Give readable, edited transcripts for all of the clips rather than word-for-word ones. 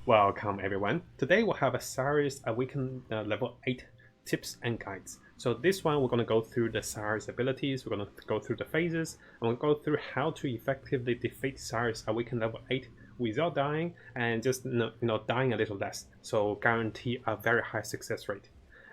Welcome everyone. Today we'll have a Sirus Awaken level 8 tips and guides. So this one we're going to go through the Sirus abilities, we're going to go through the phases, and we'll go through how to effectively defeat Sirus Awaken level 8 without dying and just dying a little less. So guarantee a very high success rate.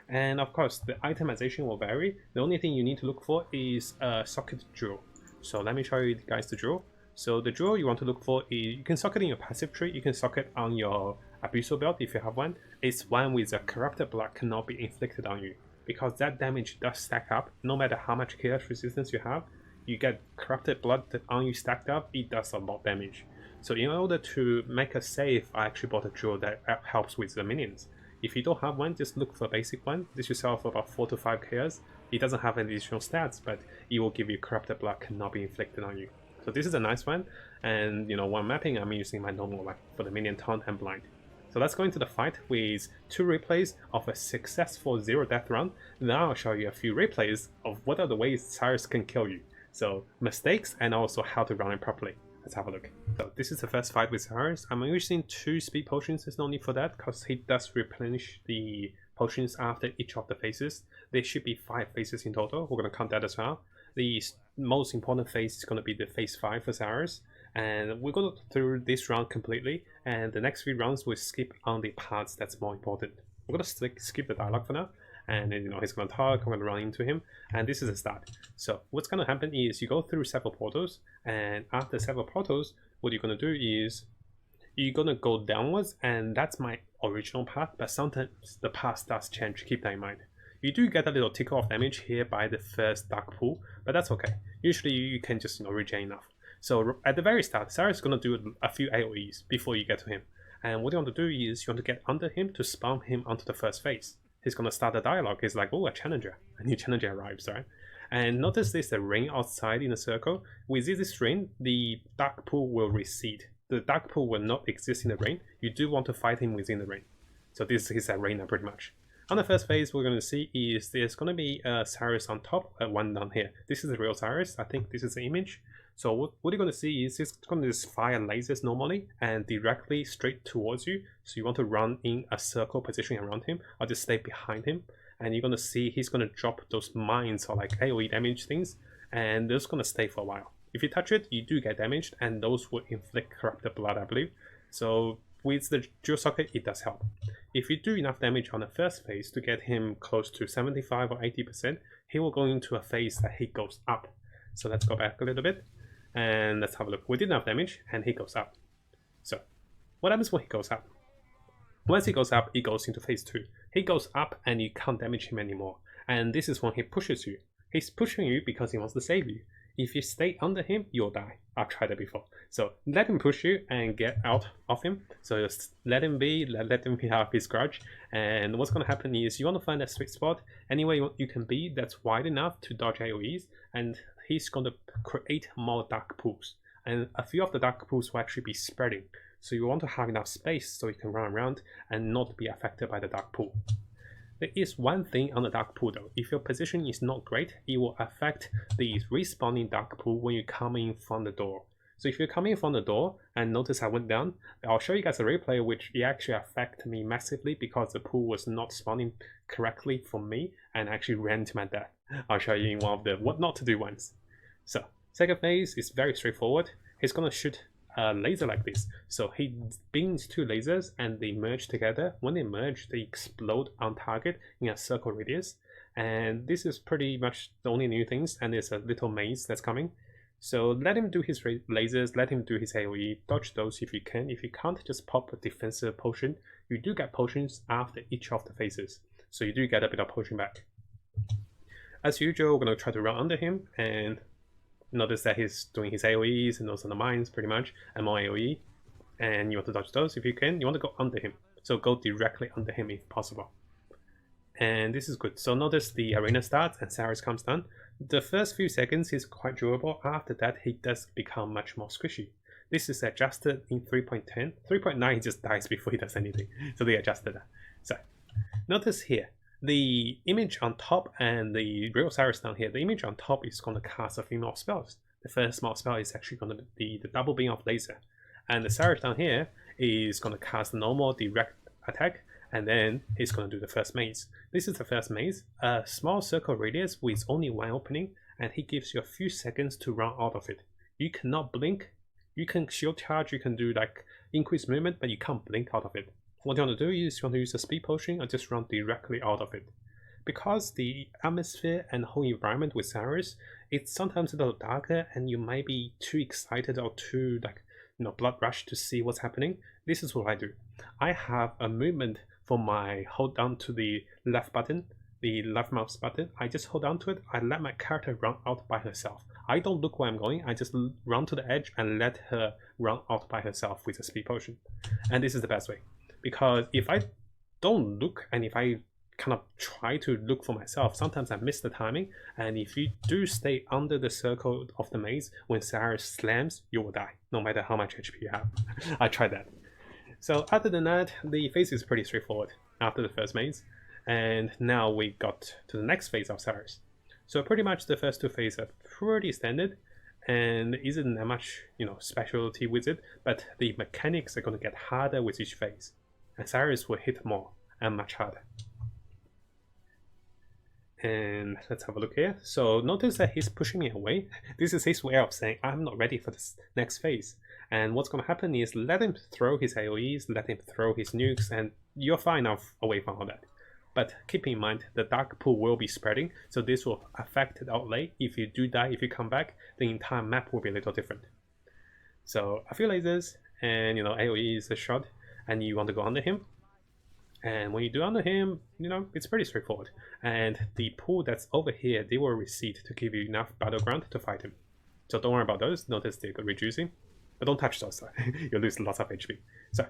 And of course the itemization will vary. The only thing you need to look for is a socket drill. So let me show you guys the drill. So the drill you want to look for is, you can socket in your passive tree, you can socket on your abyssal belt if you have one. It's one with a corrupted blood cannot be inflicted on you, because that damage does stack up. No matter how much chaos resistance you have, you get corrupted blood on you stacked up, it does a lot of damage. So in order to make a save, I actually bought a drill that helps with the minions. If you don't have one, just look for a basic one. This will sell for about 4 to 5 chaos. It doesn't have any additional stats, but it will give you corrupted blood cannot be inflicted on you. So this is a nice one, and when mapping I'm using my normal one for the minion taunt and blind. So let's go into the fight with 2 replays of a successful 0 death run. Now I'll show you a few replays of what are the ways Sirus can kill you. So mistakes and also how to run it properly. Let's have a look. So this is the first fight with Sirus. I'm using 2 speed potions, there's no need for that because he does replenish the potions after each of the phases. There should be 5 phases in total, we're going to count that as well. The most important phase is going to be the phase 5 for Sirus, and we're going to go through this round completely, and the next 3 rounds we'll skip on the parts that's more important. We're going to skip the dialogue for now, and then, he's going to talk, I'm going to run into him, and this is the start. So what's going to happen is you go through several portals, and after several portals, what you're going to do is you're going to go downwards, and that's my original path, but sometimes the path does change, keep that in mind. You do get a little tickle of damage here by the first dark pool, but that's okay. Usually you can just regen enough. So at the very start, Sirus is going to do a few AoEs before you get to him. And what you want to do is you want to get under him to spawn him onto the first phase. He's going to start a dialogue. He's like, oh, a challenger. A new challenger arrives, right? And notice there's a ring outside in a circle. With this ring, the dark pool will recede. The dark pool will not exist in the ring. You do want to fight him within the ring. So this is a arena pretty much. On the first phase, we're going to see is there's going to be a Sirus on top, one down here. This is the real Sirus. I think this is the image. So what you're going to see is it's going to just fire lasers normally and directly straight towards you. So you want to run in a circle position around him, or just stay behind him. And you're going to see he's going to drop those mines or like AoE damage things, and those going to stay for a while. If you touch it, you do get damaged, and those will inflict corrupted blood, I believe. So with the drill socket, it does help. If you do enough damage on the first phase to get him close to 75 or 80%, he will go into a phase that he goes up. So let's go back a little bit and let's have a look. We did enough damage and he goes up. So what happens when he goes up? Once he goes up, he goes into phase 2. He goes up and you can't damage him anymore. And this is when he pushes you. He's pushing you because he wants to save you. If you stay under him, you'll die. I've tried it before. So let him push you and get out of him. So just let him be, let him have his grudge. And what's going to happen is you want to find a sweet spot anywhere you can be that's wide enough to dodge AoEs. And he's going to create more dark pools. And a few of the dark pools will actually be spreading. So you want to have enough space so you can run around and not be affected by the dark pool. There is one thing on the dark pool though. If your position is not great, it will affect the respawning dark pool when you come in from the door. So if you're coming from the door and notice I went down, I'll show you guys a replay which it actually affected me massively because the pool was not spawning correctly for me and actually ran to my death. I'll show you in one of the what not to do ones. So second phase is very straightforward. He's gonna shoot a laser like this. So he beams 2 lasers and they merge together. When they merge, they explode on target in a circle radius. And this is pretty much the only new things, and there's a little maze that's coming. So let him do his lasers, let him do his AoE, dodge those if you can. If you can't, just pop a defensive potion. You do get potions after each of the phases. So you do get a bit of potion back. As usual, we're going to try to run under him and notice that he's doing his AoEs and those are the mines pretty much, and more AoE. And you want to dodge those if you can. You want to go under him. So go directly under him if possible. And this is good. So notice the arena starts and Sirus comes down. The first few seconds is quite durable. After that, he does become much more squishy. This is adjusted in 3.10. 3.9 he just dies before he does anything. So they adjusted that. So notice here, the image on top and the real Sirus down here, the image on top is going to cast a few more spells. The first small spell is actually going to be the double beam of laser. And the Sirus down here is going to cast normal direct attack, and then he's going to do the first maze. This is the first maze, a small circle radius with only one opening, and he gives you a few seconds to run out of it. You cannot blink. You can shield charge, you can do like increased movement, but you can't blink out of it. What you want to do is you want to use a speed potion and just run directly out of it. Because the atmosphere and whole environment with Sirus, it's sometimes a little darker and you might be too excited or too blood rush to see what's happening. This is what I do. I have a movement for my hold down to the left button, the left mouse button. I just hold down to it. I let my character run out by herself. I don't look where I'm going. I just run to the edge and let her run out by herself with a speed potion. And this is the best way. Because if I don't look and if I kind of try to look for myself, sometimes I miss the timing, and if you do stay under the circle of the maze, when Sirus slams, you will die, no matter how much HP you have. I tried that. So other than that, the phase is pretty straightforward after the first maze, and now we got to the next phase of Sirus. So pretty much the first two phases are pretty standard, and isn't that much specialty with it, but the mechanics are going to get harder with each phase, and Sirus will hit more and much harder. And let's have a look here. So notice that he's pushing me away. This is his way of saying I'm not ready for this next phase. And what's going to happen is let him throw his AoEs, let him throw his nukes, and you're fine away from all that. But keep in mind, the dark pool will be spreading, so this will affect the outlay. If you do die, if you come back, the entire map will be a little different. So a few lasers, and AoE is a shot, and you want to go under him. And when you do under him, it's pretty straightforward. And the pool that's over here, they will recede to give you enough battleground to fight him. So don't worry about those. Notice they're reducing. But don't touch those, you'll lose lots of HP. So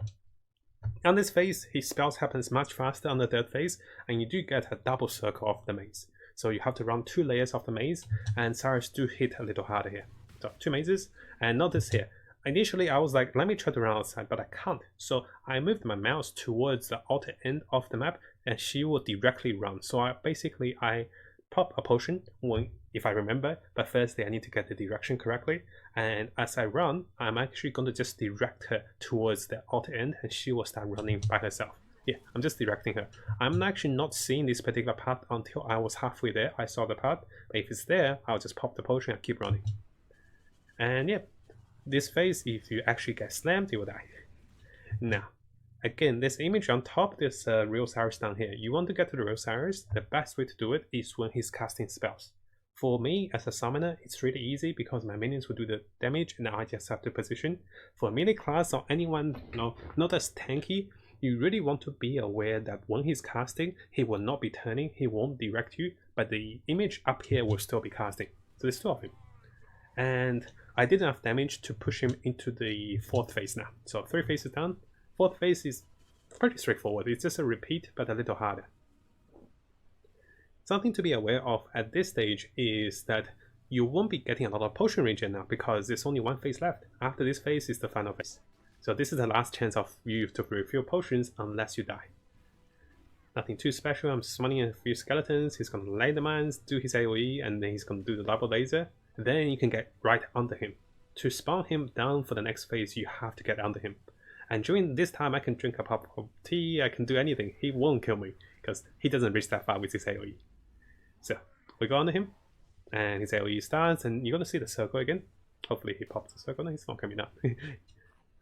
on this phase, his spells happens much faster on the third phase, and you do get a double circle of the maze. So you have to run 2 layers of the maze, and Sirus do hit a little harder here. So 2 mazes, and notice here, initially I was like, let me try to run outside, but I can't. So I moved my mouse towards the outer end of the map, and she will directly run. So I pop a potion if I remember, but firstly I need to get the direction correctly. And as I run, I'm actually going to just direct her towards the outer end, and she will start running by herself. Yeah, I'm just directing her. I'm actually not seeing this particular path until I was halfway there. I saw the path, but if it's there, I'll just pop the potion and keep running. And yeah, this phase, if you actually get slammed, you will die. Now, again, this image on top, this real Sirus down here. You want to get to the real Sirus, the best way to do it is when he's casting spells. For me, as a summoner, it's really easy because my minions will do the damage and I just have to position. For a melee class or anyone not as tanky, you really want to be aware that when he's casting, he will not be turning, he won't direct you, but the image up here will still be casting. So there's 2 of him. And I did enough damage to push him into the 4th phase now. So 3 phases down. 4th phase is pretty straightforward. It's just a repeat, but a little harder. Something to be aware of at this stage is that you won't be getting a lot of potion regen now because there's only 1 phase left. After this phase is the final phase. So this is the last chance of you to refill potions unless you die. Nothing too special. I'm summoning a few skeletons. He's going to light the mines, do his AoE, and then he's going to do the double laser. Then you can get right under him. To spawn him down for the next phase, you have to get under him. And during this time, I can drink a cup of tea, I can do anything. He won't kill me because he doesn't reach that far with his AoE. So we go under him, and his AoE starts, and you're going to see the circle again. Hopefully he pops the circle. No, he's not coming up.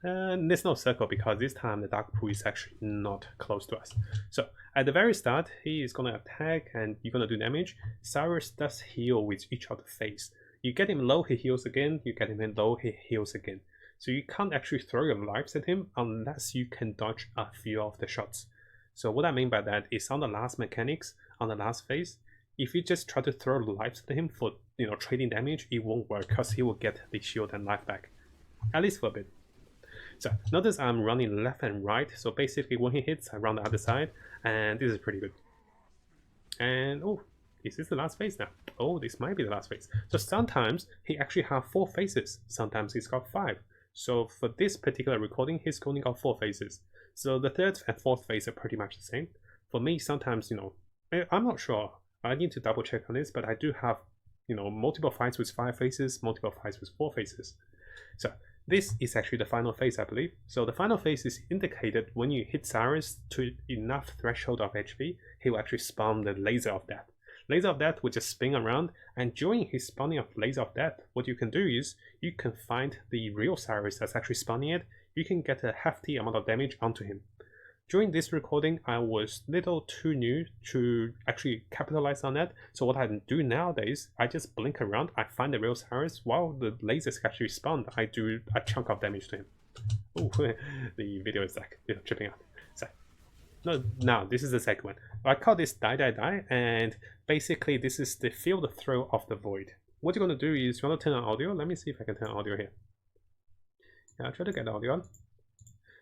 And there's no circle because this time the dark pool is actually not close to us. So at the very start, he is going to attack and you're going to do damage. Sirus does heal with each other phase. You get him low, he heals again. You get him in low, he heals again. So you can't actually throw your lives at him unless you can dodge a few of the shots. So what I mean by that is on the last mechanics, on the last phase, if you just try to throw lives at him for trading damage, it won't work because he will get the shield and life back. At least for a bit. So notice I'm running left and right. So basically when he hits, I run the other side, and this is pretty good. And oh, is this the last phase now? Oh, this might be the last phase. So sometimes he actually have 4 phases. Sometimes he's got 5. So for this particular recording, he's only got 4 phases. So the 3rd and 4th phase are pretty much the same. For me, sometimes, I'm not sure. I need to double check on this, but I do have, multiple fights with 5 phases, multiple fights with 4 phases. So This is actually the final phase, I believe. So the final phase is indicated when you hit Sirus to enough threshold of HP, he will actually spawn the Laser of Death. Laser of Death will just spin around, and during his spawning of Laser of Death, what you can do is you can find the real Sirus that's actually spawning it. You can get a hefty amount of damage onto him. During this recording, I was little too new to actually capitalize on that. So what I do nowadays, I just blink around, I find the real Sirus, while the lasers actually spawn, I do a chunk of damage to him. Oh, the video is like tripping out. So, no, now this is the second one. I call this Die Die Die, and basically this is the Feel the Thrill of the Void. What you're going to do is you want to turn on audio. Let me see if I can turn on audio here. Yeah, I'll try to get the audio on.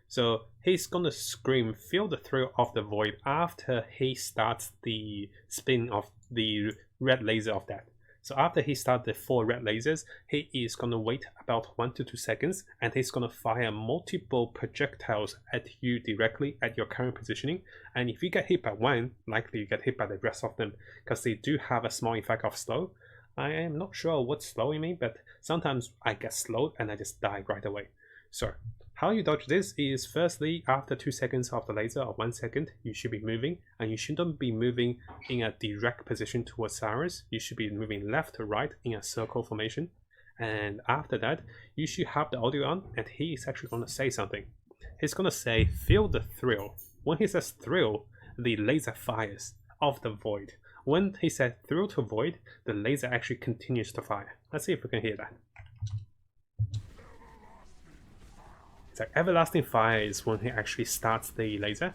So he's gonna scream "Feel the Thrill of the Void" after he starts the spin of the red laser of death. So after he starts the 4 red lasers, he is gonna wait about 1 to 2 seconds, and he's gonna fire multiple projectiles at you directly at your current positioning. And if you get hit by one, likely you get hit by the rest of them, because they do have a small effect of slow. I am not sure what's slowing me, but sometimes I get slowed and I just die right away. So how you dodge this is, firstly, after 2 seconds of the laser or 1 second, you should be moving, and you shouldn't be moving in a direct position towards Sirus. You should be moving left to right in a circle formation. And after that, you should have the audio on, and he is actually going to say something. He's going to say, "Feel the thrill." When he says thrill, the laser fires of the void. When he said thrill to void, the laser actually continues to fire. Let's see if we can hear that. It's like everlasting fire is when he actually starts the laser.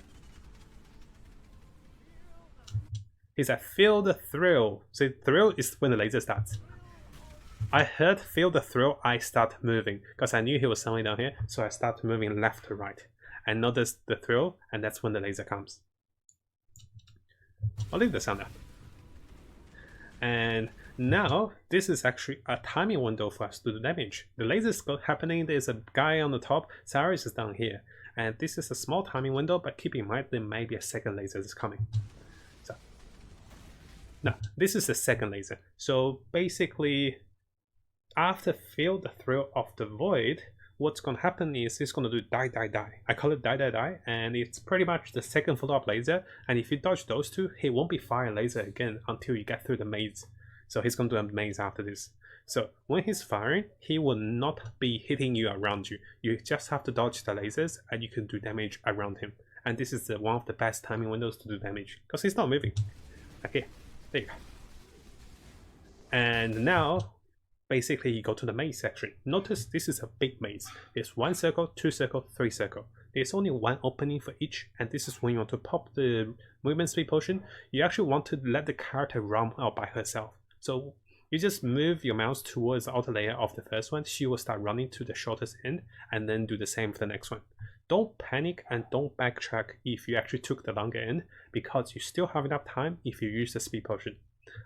He said, "Feel the thrill." So thrill is when the laser starts. I heard "feel the thrill," I start moving, because I knew he was somewhere down here, so I start moving left to right. And notice the thrill, and that's when the laser comes. I'll leave the sound up. And now, this is actually a timing window for us to do damage. The laser is happening, there's a guy on the top, Sirus is down here. And this is a small timing window, but keep in mind there may be a second laser that's coming. So, now, this is the second laser. So basically, after Feel the Thrill of the Void, what's going to happen is it's going to do Die Die Die. I call it Die Die Die, and it's pretty much the second follow-up laser. And if you dodge those two, he won't be firing laser again until you get through the maze. So he's going to do a maze after this. So when he's firing, he will not be hitting you around you. You just have to dodge the lasers, and you can do damage around him. And this is one of the best timing windows to do damage, because he's not moving. Okay, there you go. And now, basically you go to the maze section. Notice this is a big maze. It's 1 circle, 2 circle, 3 circle. There's only 1 opening for each, and this is when you want to pop the movement speed potion. You actually want to let the character run out by herself. So you just move your mouse towards the outer layer of the first one. She will start running to the shortest end, and then do the same for the next one. Don't panic and don't backtrack if you actually took the longer end, because you still have enough time if you use the speed potion.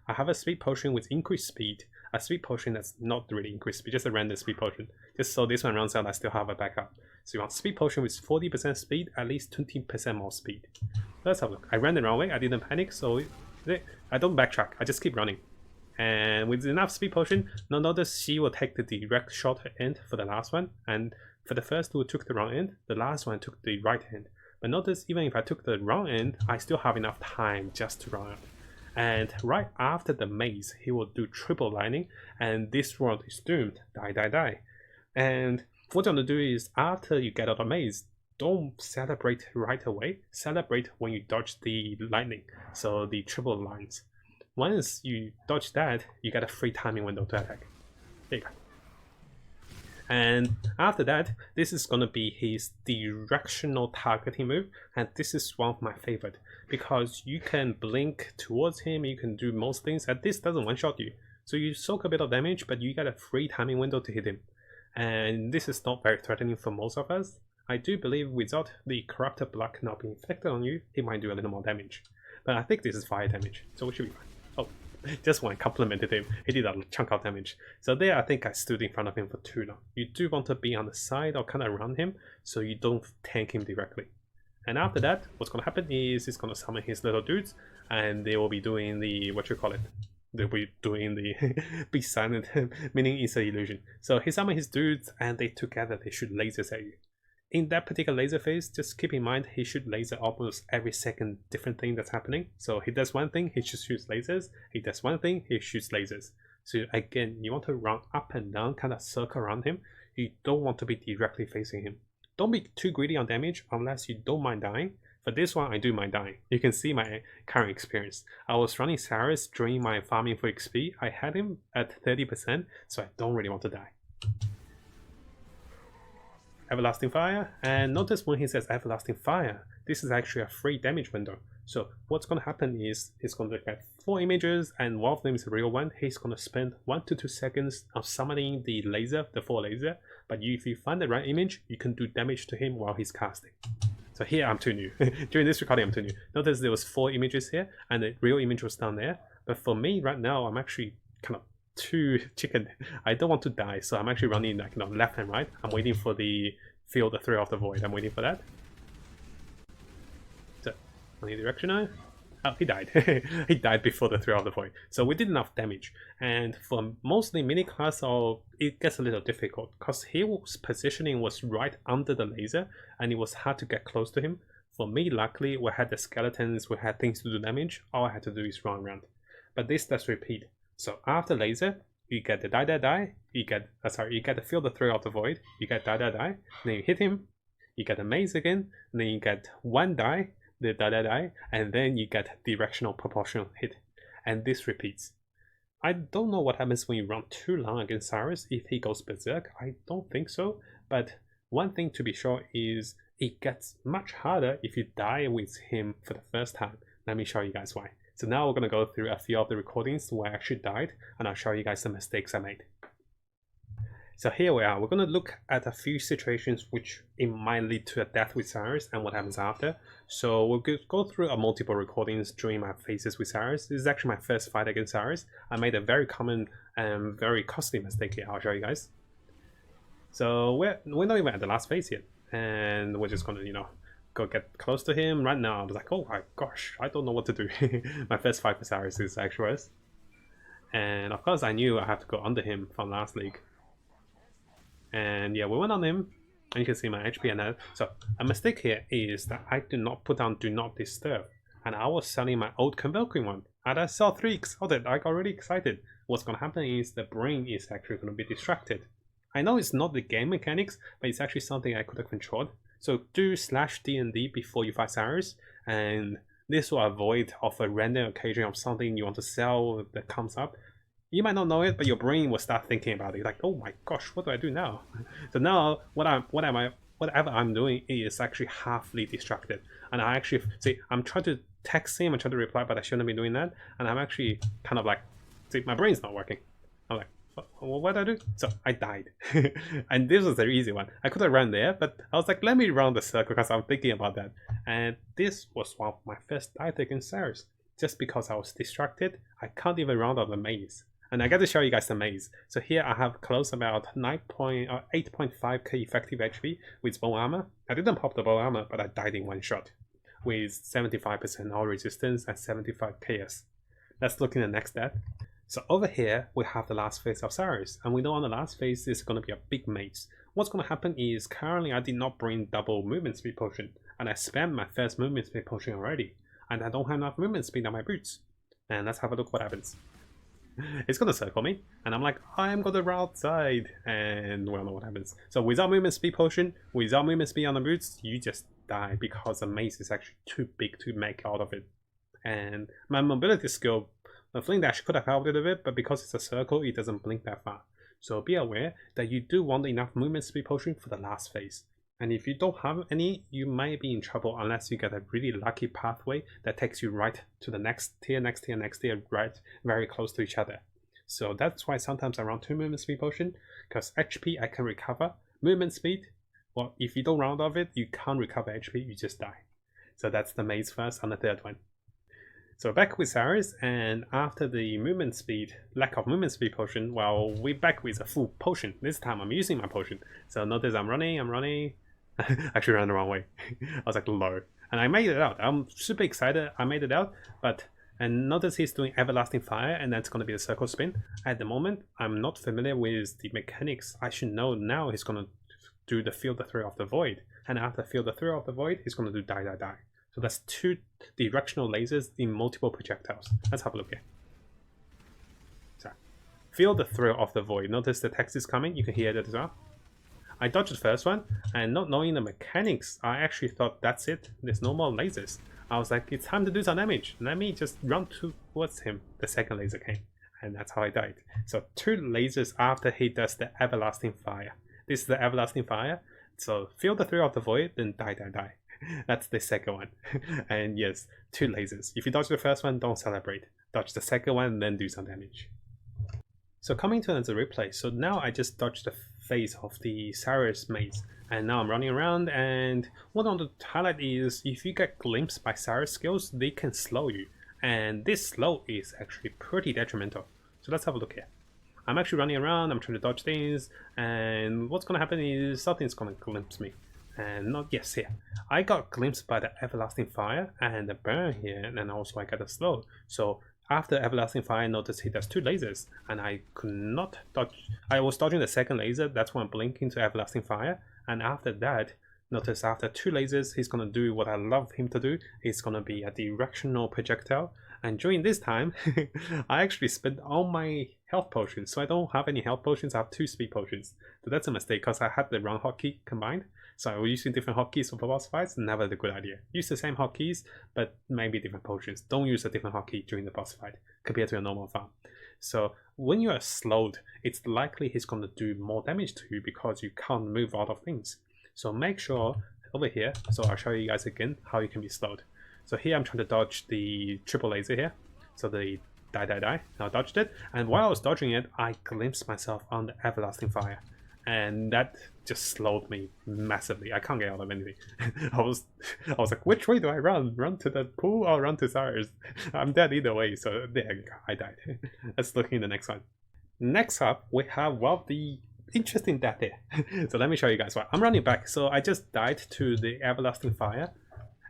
I have a speed potion with increased speed, a speed potion that's not really increased speed, just a random speed potion. Just so this one runs out, I still have a backup. So you want speed potion with 40% speed, at least 20% more speed. Let's have a look. I ran the wrong way, I didn't panic, so I don't backtrack, I just keep running. And with enough speed potion, now notice she will take the direct shorter end for the last one, and for the first two took the wrong end, the last one took the right end. But notice, even if I took the wrong end, I still have enough time just to run out. And right after the maze, he will do triple lightning, and this world is doomed. Die, die, die. And what you want to do is, after you get out of the maze, don't celebrate right away. Celebrate when you dodge the lightning, so the triple lines. Once you dodge that, you get a free timing window to attack. There you go. And after that, this is going to be his directional targeting move, and this is one of my favorite, because you can blink towards him, you can do most things, and this doesn't one-shot you. So you soak a bit of damage, but you get a free timing window to hit him. And this is not very threatening for most of us. I do believe without the corrupted block not being inflicted on you, he might do a little more damage. But I think this is fire damage, so we should be fine. Oh, just one complimented him, he did a chunk of damage. So there I think I stood in front of him for too long. You do want to be on the side or kind of around him, so you don't tank him directly. And after that, what's going to happen is he's going to summon his little dudes, and they will be doing the, what you call it, they'll be doing the be silent, meaning it's an illusion. So he summons his dudes and they together they shoot lasers at you. In that particular laser phase, just keep in mind he shoots laser almost every second different thing that's happening. So he does one thing, he just shoots lasers. He does one thing, he shoots lasers. So again, you want to run up and down, kind of circle around him. You don't want to be directly facing him. Don't be too greedy on damage unless you don't mind dying. For this one, I do mind dying. You can see my current experience. I was running Sirus during my farming for XP. I had him at 30%, so I don't really want to die. Everlasting Fire, and notice when he says Everlasting Fire, this is actually a free damage window. So what's going to happen is he's going to get 4 images, and one of them is a real one. He's going to spend 1 to 2 seconds of summoning the laser, the 4 laser, but if you find the right image, you can do damage to him while he's casting. So here I'm too new. During this recording I'm too new. Notice there was 4 images here, and the real image was down there. But for me right now, I'm actually kind of too chicken. I don't want to die, so I'm actually running like left and right. I'm waiting for the Feel the Thrill of the Void. I'm waiting for that. So, any direction now? Oh, he died. He died before the Thrill of the Void. So we did enough damage. And for mostly mini class, it gets a little difficult because his positioning was right under the laser, and it was hard to get close to him. For me, luckily, we had the skeletons, we had things to do damage. All I had to do is run around. But this does repeat. So after laser, you get the die, you get the Feel the Thrill of the Void, you get die, then you hit him, you get a maze again, then you get 1 die, the die, and then you get directional proportional hit. And this repeats. I don't know what happens when you run too long against Sirus, if he goes berserk. I don't think so, but one thing to be sure is it gets much harder if you die with him for the first time. Let me show you guys why. So now we're going to go through a few of the recordings where I actually died, and I'll show you guys the mistakes I made. So here we are. We're going to look at a few situations which it might lead to a death with Sirus and what happens after. So we'll go through multiple recordings during my phases with Sirus. This is actually my first fight against Sirus. I made a very common and very costly mistake here. I'll show you guys. So we're not even at the last phase yet, and we're just going to, go get close to him. Right now I was like, oh my gosh, I don't know what to do. My first fight for Sirus is actually worse. And of course I knew I have to go under him from last league. And yeah, we went on him, and you can see my HP and that. So a mistake here is that I did not put down Do Not Disturb, and I was selling my old Convoking one, and I saw 3 exalted. I got really excited. What's going to happen is the brain is actually going to be distracted. I know it's not the game mechanics, but it's actually something I could have controlled. So do /D&D before you fight Sirus, and this will avoid of a random occasion of something you want to sell that comes up. You might not know it, but your brain will start thinking about it. Like, oh my gosh, what do I do now? So now, whatever I'm doing is actually halfly distracted. And I actually, see, I'm trying to text him, I'm trying to reply, but I shouldn't be doing that. And I'm actually kind of like, see, my brain's not working. I'm like, what did I do? So I died. And this was the easy one. I could have run there, but I was like, let me run the circle because I'm thinking about that. And this was one of my first dives against Sirus. Just because I was distracted, I can't even round out the maze. And I got to show you guys the maze. So here I have close about 8.5k effective HP with bone armor. I didn't pop the bone armor, but I died in one shot with 75% all resistance and 75 KS. Let's look in the next step. So over here, we have the last phase of Sirus, and we know on the last phase is going to be a big maze. What's going to happen is currently I did not bring double movement speed potion, and I spammed my first movement speed potion already, and I don't have enough movement speed on my boots. And let's have a look what happens. It's going to circle me, and I'm like, I'm going to run outside, and we all know what happens. So without movement speed potion, without movement speed on the boots, you just die because the maze is actually too big to make out of it. And my mobility skill, the Fling Dash could have helped it a bit, but because it's a circle, it doesn't blink that far. So be aware that you do want enough movement speed potion for the last phase. And if you don't have any, you might be in trouble unless you get a really lucky pathway that takes you right to the next tier, right very close to each other. So that's why sometimes I run 2 movement speed potion, because HP I can recover. Movement speed, well, if you don't round off it, you can't recover HP, you just die. So that's the maze first on the third one. So back with Sirus, and after the movement speed, lack of movement speed potion, well, we're back with a full potion. This time I'm using my potion. So notice I'm running. Actually ran the wrong way. I was like low. And I made it out. I'm super excited I made it out, but And notice he's doing Everlasting Fire, and that's going to be the circle spin. At the moment, I'm not familiar with the mechanics. I should know now he's going to do the Feel the Thrill of the Void. And after Feel the Thrill of the Void, he's going to do Die Die Die. So that's 2 directional lasers in multiple projectiles. Let's have a look here. So, Feel the Thrill of the Void. Notice the text is coming, you can hear it as well. I dodged the first one, and not knowing the mechanics, I actually thought that's it. There's no more lasers. I was like, it's time to do some damage. Let me just run towards him. The second laser came, and that's how I died. So 2 lasers after he does the Everlasting Fire. This is the Everlasting Fire. So Feel the Thrill of the Void, then Die Die Die. That's the second one. And yes, 2 lasers. If you dodge the first one, don't celebrate. Dodge the second one, then do some damage. So coming to another replay. So now I just dodged the phase of the Sirus maze, and now I'm running around, and what I want to highlight is if you get glimpsed by Sirus skills, they can slow you, and this slow is actually pretty detrimental. So let's have a look here. I'm actually running around, I'm trying to dodge things, and what's going to happen is something's going to glimpse me. And not yes, here I got glimpsed by the Everlasting Fire and the burn here, and also I got a slow. So after Everlasting Fire, notice he does 2 lasers, and I could not dodge. I was dodging the second laser, that's when I blink into Everlasting Fire, and after that, notice after 2 lasers, he's gonna do what I love him to do. It's gonna be a directional projectile, and during this time, I actually spent all my health potions, so I don't have any health potions, I have 2 speed potions. So that's a mistake, because I had the wrong hotkey combined. So I was using different hotkeys for boss fights, never a good idea. Use the same hotkeys, but maybe different potions. Don't use a different hotkey during the boss fight compared to a normal farm. So when you are slowed, it's likely he's going to do more damage to you because you can't move out of things. So make sure over here, so I'll show you guys again how you can be slowed. So here I'm trying to dodge the triple laser here. So the Die Die Die, I dodged it, and while I was dodging it, I glimpsed myself on the Everlasting Fire. And that just slowed me massively. I can't get out of anything. I was like, which way do I run? Run to the pool or run to Sirus? I'm dead either way, so there you go, I died. Let's look in the next one. Next up, we have, well, the interesting death here. So let me show you guys what. I'm running back. So I just died to the Everlasting Fire,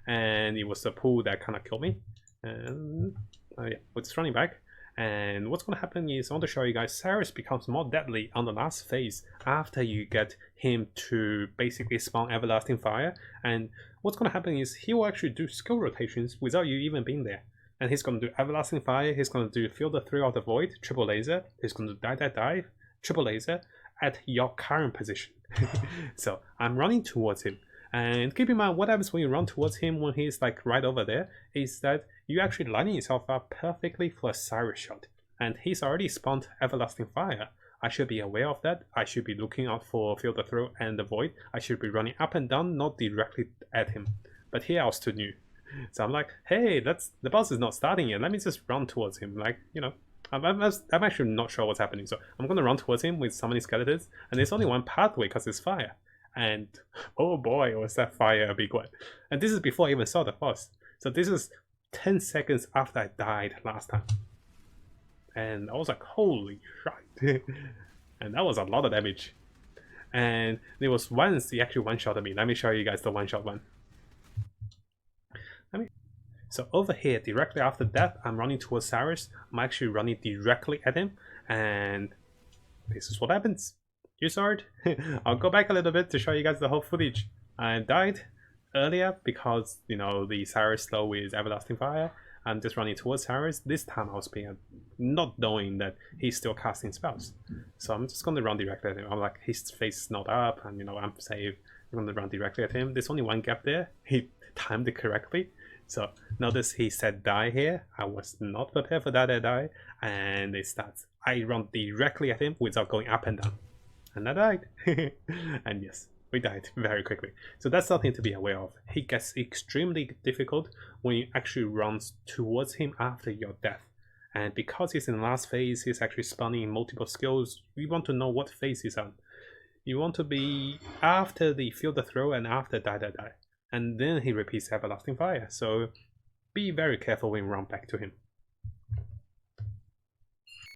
and it was the pool that kind of killed me. And yeah, we're just running back. And what's going to happen is I want to show you guys Sirus becomes more deadly on the last phase after you get him to basically spawn Everlasting Fire. And what's going to happen is he will actually do skill rotations without you even being there. And he's going to do Everlasting Fire, he's going to do Feel the Thrill of the Void, triple laser, he's going to do Die Die Die, triple laser at your current position. So I'm running towards him. And keep in mind, what happens when you run towards him when he's like right over there is that you actually lining yourself up perfectly for a Sirus shot. And he's already spawned Everlasting Fire. I should be aware of that. I should be looking out for Feel the Thrill and the Void. I should be running up and down, not directly at him. But here I was too new. So I'm like, hey, the boss is not starting yet. Let me just run towards him. Like, you know, I'm actually not sure what's happening. So I'm going to run towards him with so many skeletons. And there's only one pathway because it's fire. And oh boy, was that fire a big one. And this is before I even saw the boss. So this is 10 seconds after I died last time. And I was like, holy shit. And that was a lot of damage. And there was once he actually one-shotted me. Let me show you guys the one-shot one. So over here, directly after that, I'm running towards Sirus. I'm actually running directly at him. And this is what happens. You saw it. I'll go back a little bit to show you guys the whole footage. I died earlier because, you know, the Sirus slow with Everlasting Fire. I'm just running towards Sirus. This time I was being not knowing that he's still casting spells. So I'm just going to run directly at him. I'm like, his face is not up and, you know, I'm safe. I'm going to run directly at him. There's only one gap there. He timed it correctly. So notice he said die here. I was not prepared for that die. And it starts. I run directly at him without going up and down. And I died. And yes, we died very quickly. So that's something to be aware of. He gets extremely difficult when you actually run towards him after your death. And because he's in the last phase, he's actually spawning multiple skills. You want to know what phase he's on. You want to be after the Feel the Thrill and after Die Die Die. And then he repeats Everlasting Fire. So be very careful when you run back to him.